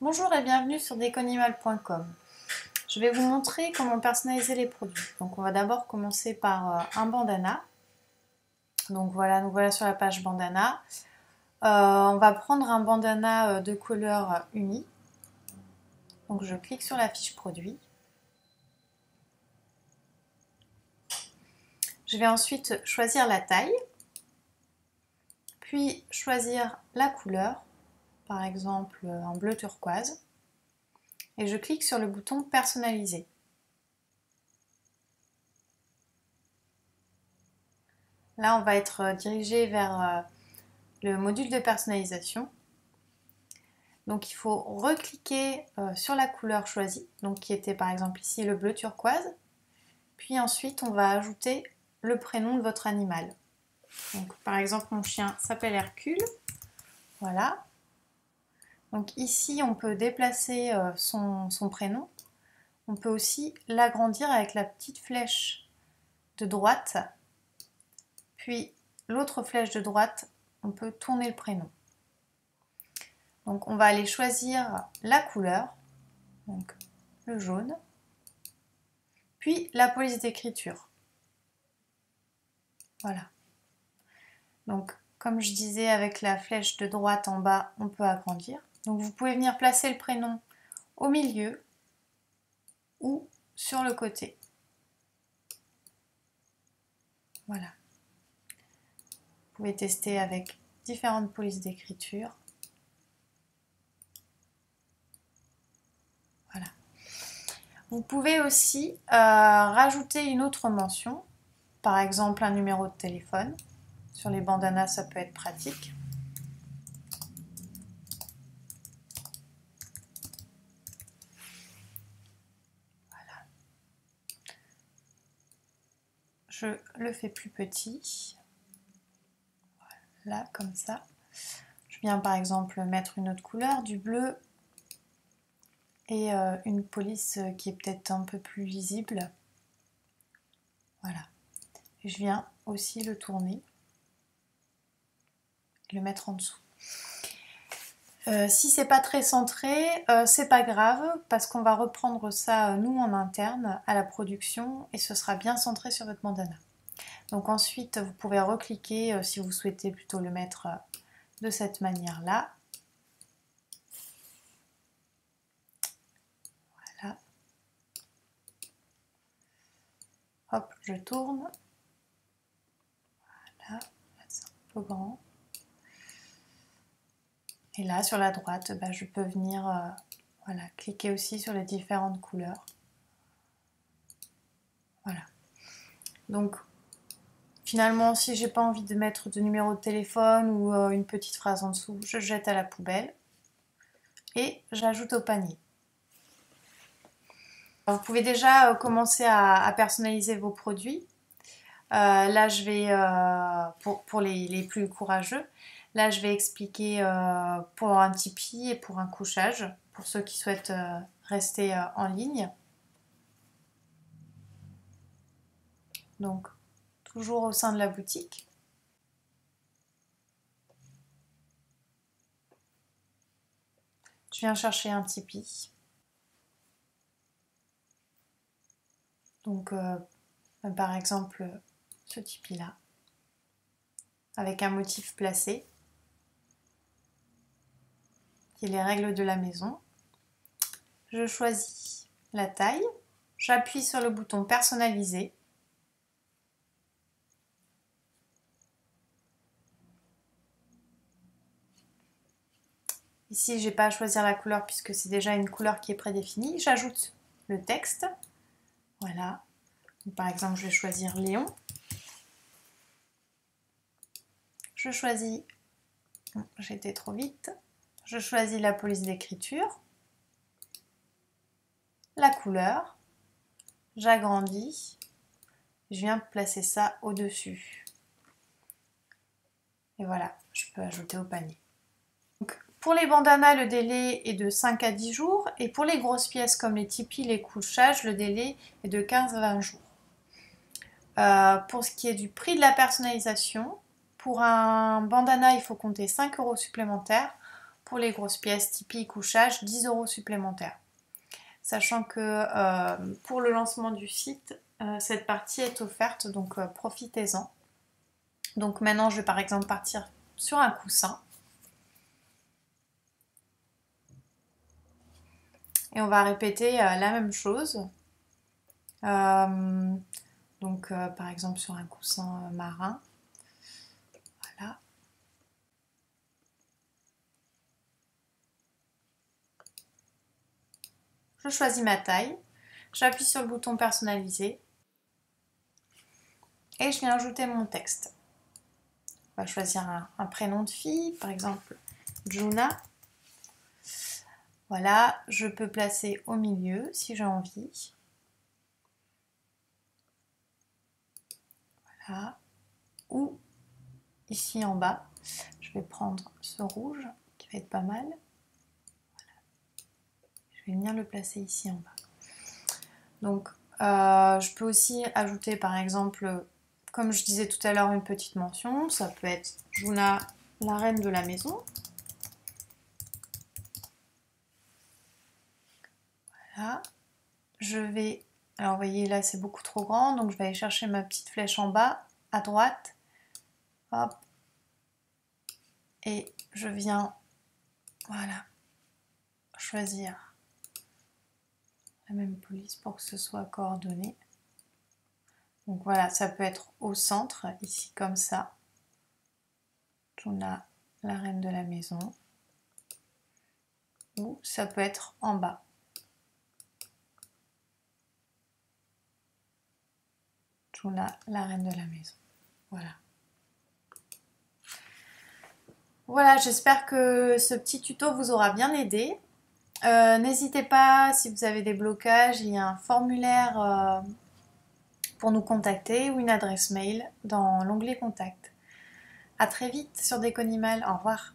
Bonjour et bienvenue sur deconimal.com. Je vais vous montrer comment personnaliser les produits. Donc on va d'abord commencer par un bandana. Donc voilà, nous voilà sur la page bandana. On va prendre un bandana de couleur unie. Donc je clique sur la fiche produit. Je vais ensuite choisir la taille, puis choisir la couleur, par exemple en bleu turquoise, et je clique sur le bouton personnaliser. Là, on va être dirigé vers le module de personnalisation. Donc il faut recliquer sur la couleur choisie, donc qui était par exemple ici le bleu turquoise. Puis ensuite, on va ajouter le prénom de votre animal. Donc par exemple, mon chien s'appelle Hercule. Voilà. Donc ici, on peut déplacer son prénom. On peut aussi l'agrandir avec la petite flèche de droite. Puis l'autre flèche de droite, on peut tourner le prénom. Donc on va aller choisir la couleur, donc le jaune, puis la police d'écriture. Voilà. Donc comme je disais, avec la flèche de droite en bas, on peut agrandir. Donc vous pouvez venir placer le prénom au milieu ou sur le côté. Voilà. Vous pouvez tester avec différentes polices d'écriture. Voilà. Vous pouvez aussi rajouter une autre mention, par exemple un numéro de téléphone. Sur les bandanas, ça peut être pratique. Voilà. Je le fais plus petit. Voilà, comme ça. Je viens par exemple mettre une autre couleur, du bleu, et une police qui est peut-être un peu plus lisible. Voilà. Et je viens aussi le tourner, le mettre en dessous. Si c'est pas très centré, c'est pas grave parce qu'on va reprendre ça nous en interne à la production et ce sera bien centré sur votre bandana. Donc ensuite vous pouvez recliquer si vous souhaitez plutôt le mettre de cette manière là. Voilà. Hop, je tourne. Voilà, là c'est un peu grand. Et là, sur la droite, je peux venir voilà, cliquer aussi sur les différentes couleurs. Voilà. Donc, finalement, si j'ai pas envie de mettre de numéro de téléphone ou une petite phrase en dessous, je jette à la poubelle et j'ajoute au panier. Vous pouvez déjà commencer à personnaliser vos produits. Là, je vais, pour les plus courageux, là, je vais expliquer pour un tipi et pour un couchage, pour ceux qui souhaitent rester en ligne. Donc, toujours au sein de la boutique. Je viens chercher un tipi. Donc, par exemple, ce tipi-là, avec un motif placé, qui est les règles de la maison. Je choisis la taille, j'appuie sur le bouton personnaliser. Ici, je n'ai pas à choisir la couleur puisque c'est déjà une couleur qui est prédéfinie. J'ajoute le texte. Voilà. Donc, par exemple, je vais choisir Léon. Je choisis... J'ai été trop vite. Je choisis la police d'écriture. La couleur. J'agrandis. Je viens placer ça au-dessus. Et voilà, je peux ajouter au panier. Donc, pour les bandanas, le délai est de 5 à 10 jours. Et pour les grosses pièces comme les tipis, les couchages, le délai est de 15 à 20 jours. Pour ce qui est du prix de la personnalisation, pour un bandana, il faut compter 5 € supplémentaires. pour les grosses pièces, Tipeee, couchage, 10 € supplémentaires. Sachant que pour le lancement du site, cette partie est offerte, donc profitez-en. Donc maintenant, je vais par exemple partir sur un coussin. Et on va répéter la même chose. Donc par exemple sur un coussin marin. Voilà. Je choisis ma taille. J'appuie sur le bouton personnaliser. Et je viens ajouter mon texte. On va choisir un prénom de fille, par exemple Juna. Voilà, je peux placer au milieu si j'ai envie. Voilà. Ou ici en bas. Je vais prendre ce rouge qui va être pas mal. Voilà. Je vais venir le placer ici en bas. Donc, je peux aussi ajouter par exemple, comme je disais tout à l'heure, une petite mention. Ça peut être Juna, la reine de la maison. Voilà. Je vais, alors vous voyez là c'est beaucoup trop grand, donc je vais aller chercher ma petite flèche en bas, à droite. Hop. Et je viens, voilà, choisir la même police pour que ce soit coordonné. Donc voilà, ça peut être au centre, ici comme ça. Juna, la reine de la maison. Ou ça peut être en bas. Juna, la reine de la maison. Voilà. Voilà, j'espère que ce petit tuto vous aura bien aidé. N'hésitez pas, si vous avez des blocages, il y a un formulaire pour nous contacter ou une adresse mail dans l'onglet Contact. A très vite sur Déconimal, au revoir.